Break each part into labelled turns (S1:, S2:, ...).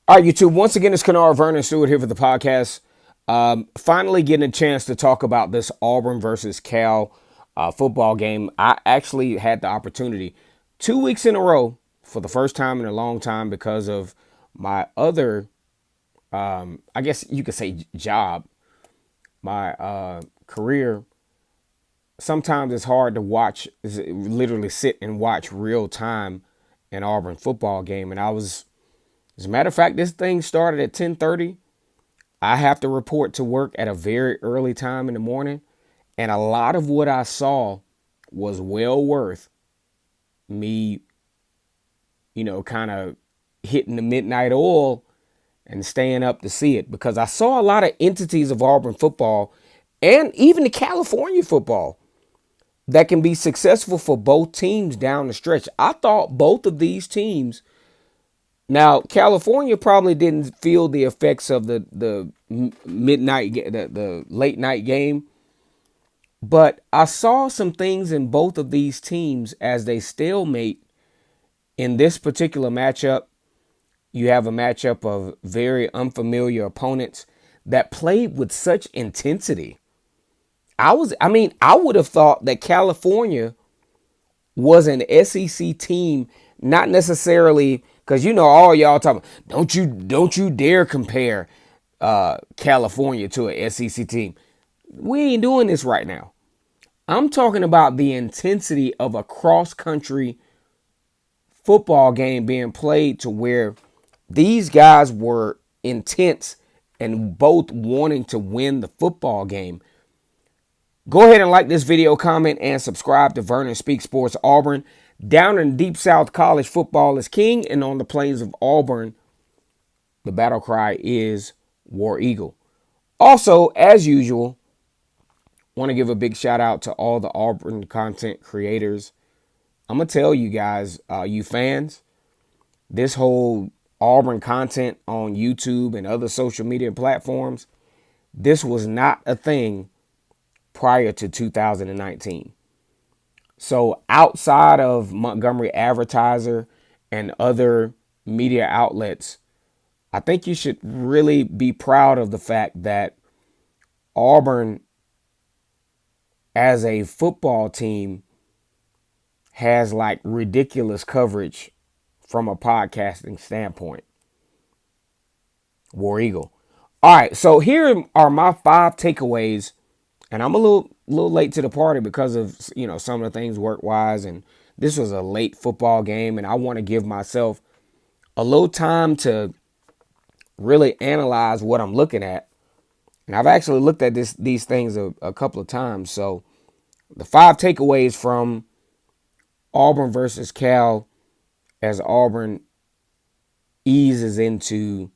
S1: All right, YouTube. Once again, it's Kennard Vernon Stewart here for the podcast. Finally getting a chance to talk about this Auburn versus Cal football game. I actually had the opportunity 2 weeks in a row for the first time in a long time because of my other, I guess you could say, job, my career. Sometimes it's hard to watch, literally sit and watch real time an Auburn football game. And as a matter of fact, this thing started at 10:30. I have to report to work at a very early time in the morning. And a lot of what I saw was well worth me, kind of hitting the midnight oil and staying up to see it because I saw a lot of entities of Auburn football and even the California football that can be successful for both teams down the stretch. I thought both of these teams. Now, California probably didn't feel the effects of the midnight, the late night game, but I saw some things in both of these teams as they stalemate in this particular matchup. You have a matchup of very unfamiliar opponents that played with such intensity. I would have thought that California was an SEC team, not necessarily because all y'all talking. Don't you dare compare California to a SEC team. We ain't doing this right now. I'm talking about the intensity of a cross country football game being played to where these guys were intense and both wanting to win the football game. Go ahead and like this video, comment, and subscribe to Vernon Speaks Sports Auburn. Down in Deep South, college football is king, and on the plains of Auburn, the battle cry is War Eagle. Also, as usual, want to give a big shout out to all the Auburn content creators. I'm going to tell you guys, you fans, this whole Auburn content on YouTube and other social media platforms, this was not a thing prior to 2019. So outside of Montgomery Advertiser and other media outlets, I think you should really be proud of the fact that Auburn as a football team has like ridiculous coverage from a podcasting standpoint. War Eagle. All right, so here are my 5 takeaways, and I'm a little late to the party because of some of the things work wise, and this was a late football game, and I want to give myself a little time to really analyze what I'm looking at. And I've actually looked at these things a couple of times. So the 5 takeaways from Auburn versus Cal as Auburn eases into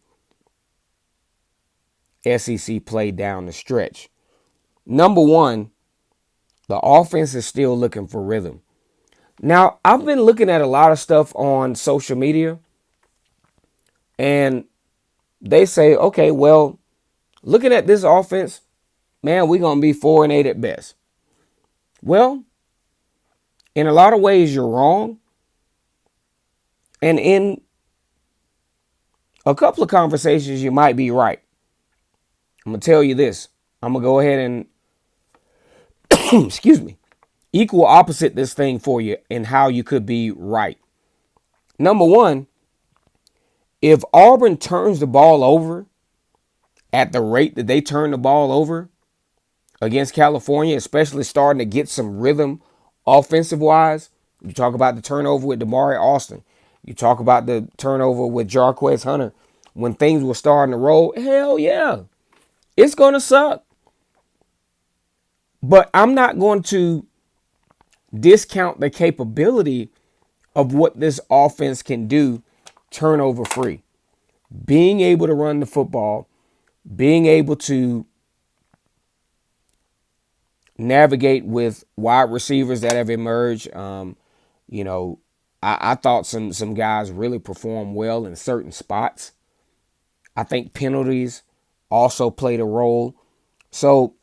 S1: SEC play down the stretch. Number 1, the offense is still looking for rhythm. Now, I've been looking at a lot of stuff on social media, and they say, okay, well, looking at this offense, man, we're going to be 4-8 at best. Well, in a lot of ways, you're wrong. And in a couple of conversations, you might be right. I'm going to tell you this. I'm going to go ahead and, excuse me, equal opposite this thing for you and how you could be right. Number 1, if Auburn turns the ball over at the rate that they turn the ball over against California, especially starting to get some rhythm offensive wise, you talk about the turnover with Damari Austin. You talk about the turnover with Jarquez Hunter. When things were starting to roll, hell yeah, it's going to suck. But I'm not going to discount the capability of what this offense can do turnover free. Being able to run the football, being able to navigate with wide receivers that have emerged. I thought some guys really performed well in certain spots. I think penalties also played a role. So,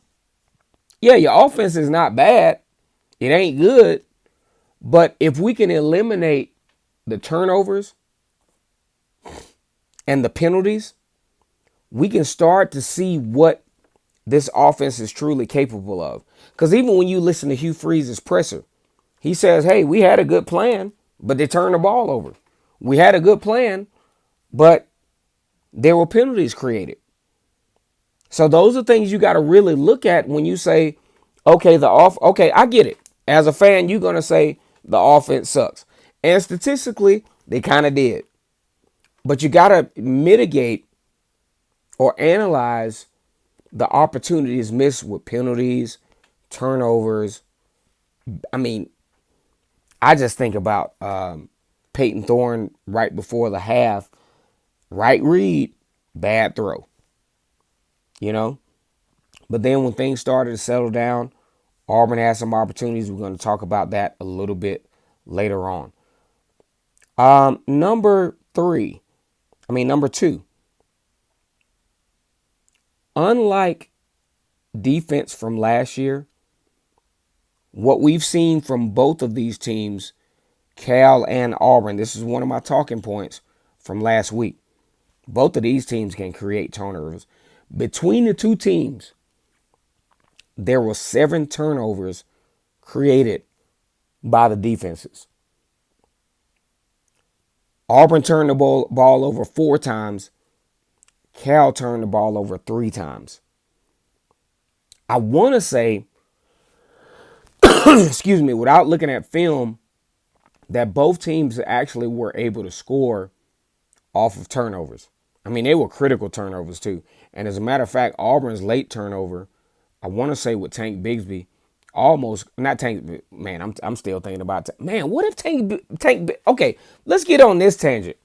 S1: yeah, your offense is not bad. It ain't good. But if we can eliminate the turnovers and the penalties, we can start to see what this offense is truly capable of. Because even when you listen to Hugh Freeze's presser, he says, hey, we had a good plan, but they turned the ball over. We had a good plan, but there were penalties created. So those are things you got to really look at when you say, okay, okay, I get it. As a fan, you're going to say the offense sucks. And statistically, they kind of did. But you got to mitigate or analyze the opportunities missed with penalties, turnovers. I mean, I just think about Peyton Thorne right before the half. Right read, bad throw. You know? But then when things started to settle down, Auburn had some opportunities. We're going to talk about that a little bit later on. Number two. Unlike defense from last year, what we've seen from both of these teams, Cal and Auburn, this is one of my talking points from last week. Both of these teams can create turnovers. Between the two teams, there were 7 turnovers created by the defenses. Auburn turned the ball over 4 times. Cal turned the ball over 3 times. I want to say, excuse me, without looking at film, that both teams actually were able to score off of turnovers. I mean, they were critical turnovers too. And as a matter of fact, Auburn's late turnover, I want to say with Tank Bigsby, almost not Tank. Man, I'm still thinking about man. What if Tank? Okay, let's get on this tangent.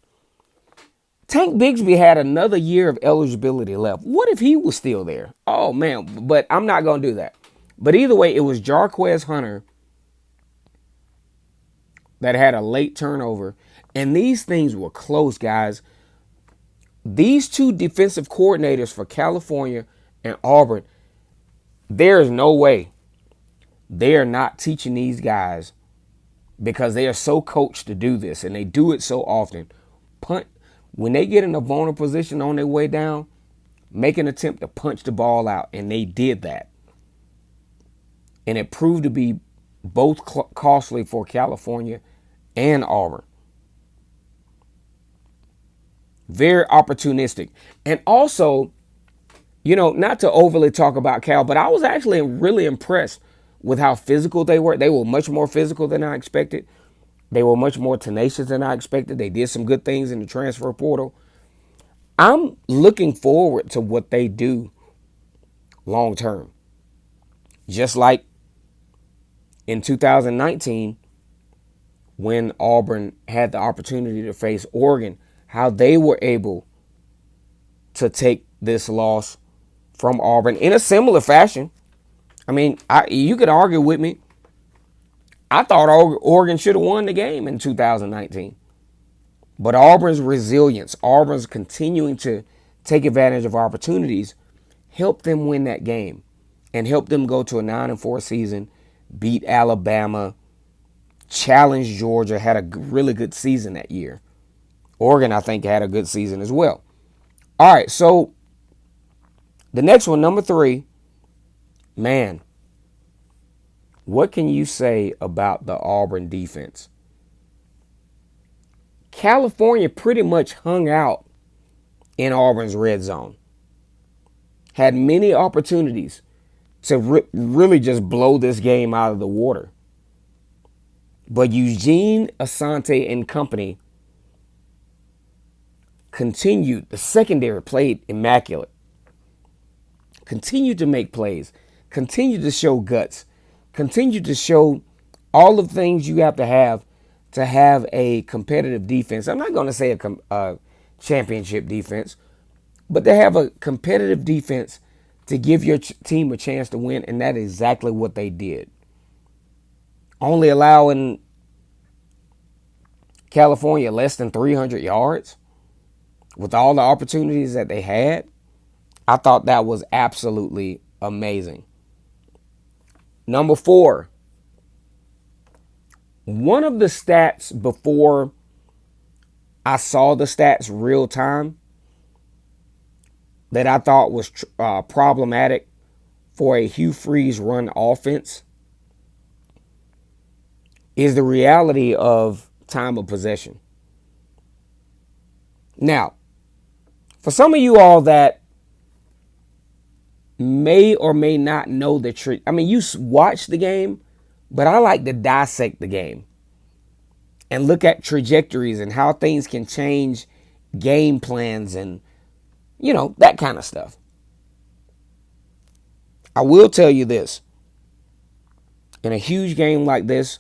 S1: Tank Bigsby had another year of eligibility left. What if he was still there? Oh man, but I'm not gonna do that. But either way, it was Jarquez Hunter that had a late turnover, and these things were close, guys. These two defensive coordinators for California and Auburn, there is no way they are not teaching these guys, because they are so coached to do this and they do it so often. Punt when they get in a vulnerable position on their way down, make an attempt to punch the ball out, and they did that. And it proved to be both costly for California and Auburn. Very opportunistic. And also, not to overly talk about Cal, but I was actually really impressed with how physical they were. They were much more physical than I expected. They were much more tenacious than I expected. They did some good things in the transfer portal. I'm looking forward to what they do long term. Just like in 2019, when Auburn had the opportunity to face Oregon, how they were able to take this loss from Auburn in a similar fashion. I mean, you could argue with me. I thought Oregon should have won the game in 2019. But Auburn's resilience, Auburn's continuing to take advantage of opportunities, helped them win that game and helped them go to a 9-4 season, beat Alabama, challenged Georgia, had a really good season that year. Oregon, I think, had a good season as well. All right, so the next one, number 3, man, what can you say about the Auburn defense? California pretty much hung out in Auburn's red zone. Had many opportunities to really just blow this game out of the water. But Eugene Asante and company continued. The secondary played immaculate. Continued to make plays. Continued to show guts. Continued to show all the things you have to have a competitive defense. I'm not going to say a championship defense, but to have a competitive defense to give your team a chance to win, and that is exactly what they did. Only allowing California less than 300 yards with all the opportunities that they had. I thought that was absolutely amazing. Number 4, one of the stats before I saw the stats real time, that I thought was problematic for a Hugh Freeze run offense is the reality of time of possession. Now, for some of you all that may or may not know the trick, I mean, you watch the game, but I like to dissect the game and look at trajectories and how things can change game plans and, that kind of stuff. I will tell you this. In a huge game like this,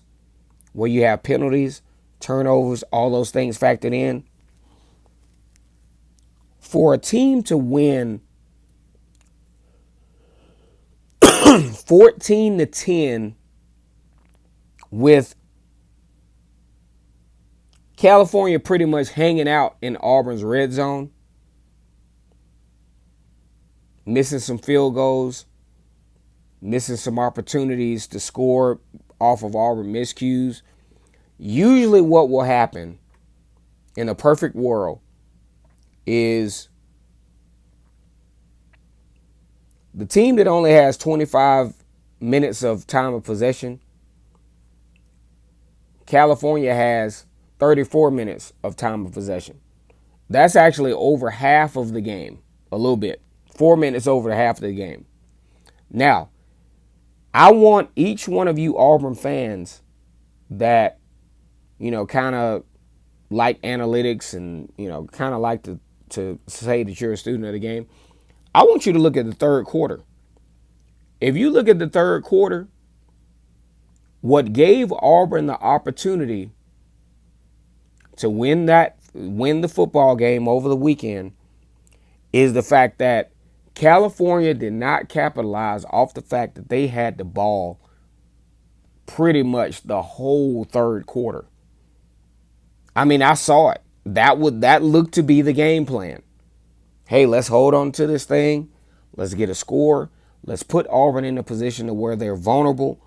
S1: where you have penalties, turnovers, all those things factored in, for a team to win 14-10 with California pretty much hanging out in Auburn's red zone, missing some field goals, missing some opportunities to score off of Auburn miscues. Usually what will happen in a perfect world is the team that only has 25 minutes of time of possession, California has 34 minutes of time of possession. That's actually over half of the game, a little bit. 4 minutes over half of the game. Now, I want each one of you Auburn fans that, kind of like analytics and, kind of like to say that you're a student of the game. I want you to look at the third quarter. If you look at the third quarter, what gave Auburn the opportunity to win the football game over the weekend is the fact that California did not capitalize off the fact that they had the ball pretty much the whole third quarter. I mean, I saw it. That looked to be the game plan. Hey, let's hold on to this thing. Let's get a score. Let's put Auburn in a position to where they're vulnerable.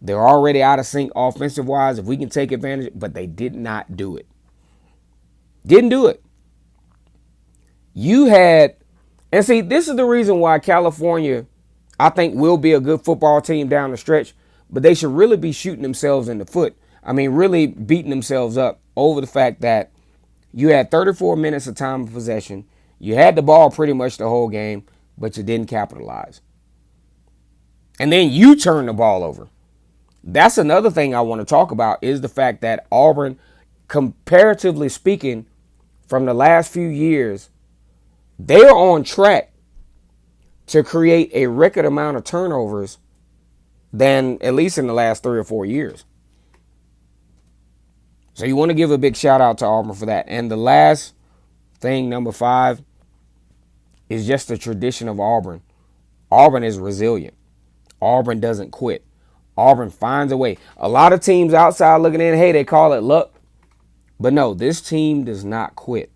S1: They're already out of sync offensive-wise. If we can take advantage, but they did not do it. Didn't do it. And see, this is the reason why California, I think, will be a good football team down the stretch, but they should really be shooting themselves in the foot. I mean, really beating themselves up over the fact that you had 34 minutes of time of possession. You had the ball pretty much the whole game, but you didn't capitalize. And then you turn the ball over. That's another thing I want to talk about is the fact that Auburn, comparatively speaking, from the last few years, they are on track to create a record amount of turnovers than at least in the last 3 or 4 years. So you want to give a big shout out to Auburn for that. And the last thing, number 5, is just the tradition of Auburn. Auburn is resilient. Auburn doesn't quit. Auburn finds a way. A lot of teams outside looking in, hey, they call it luck. But no, this team does not quit.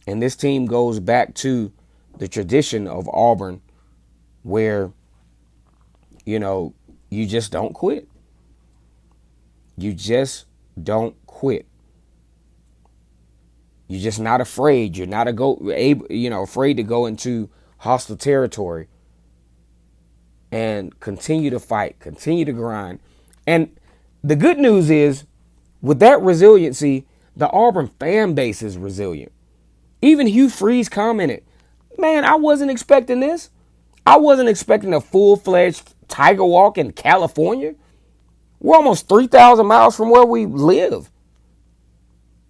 S1: And this team goes back to the tradition of Auburn where, you just don't quit. You just don't quit. You're just not afraid. You're not afraid to go into hostile territory and continue to fight, continue to grind. And the good news is, with that resiliency, the Auburn fan base is resilient. Even Hugh Freeze commented, man, I wasn't expecting this. I wasn't expecting a full-fledged Tiger Walk in California. We're almost 3,000 miles from where we live.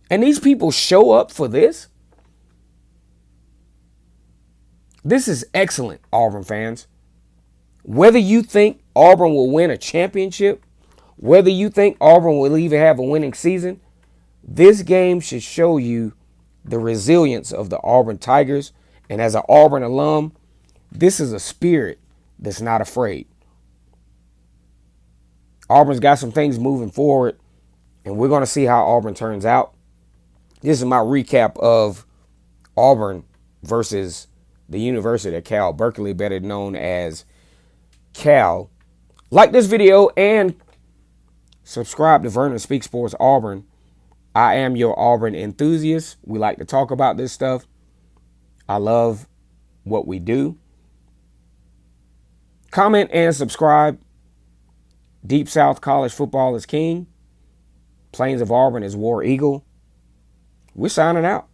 S1: And these people show up for this? This is excellent, Auburn fans. Whether you think Auburn will win a championship, whether you think Auburn will even have a winning season, this game should show you the resilience of the Auburn Tigers. And as an Auburn alum, this is a spirit that's not afraid. Auburn's got some things moving forward, and we're going to see how Auburn turns out. This is my recap of Auburn versus the University of Cal, Berkeley, better known as Cal. Like this video and subscribe to Vernon Speak Sports Auburn. I am your Auburn enthusiast. We like to talk about this stuff. I love what we do. Comment and subscribe. Deep South College football is king. Plains of Auburn is War Eagle. We're signing out.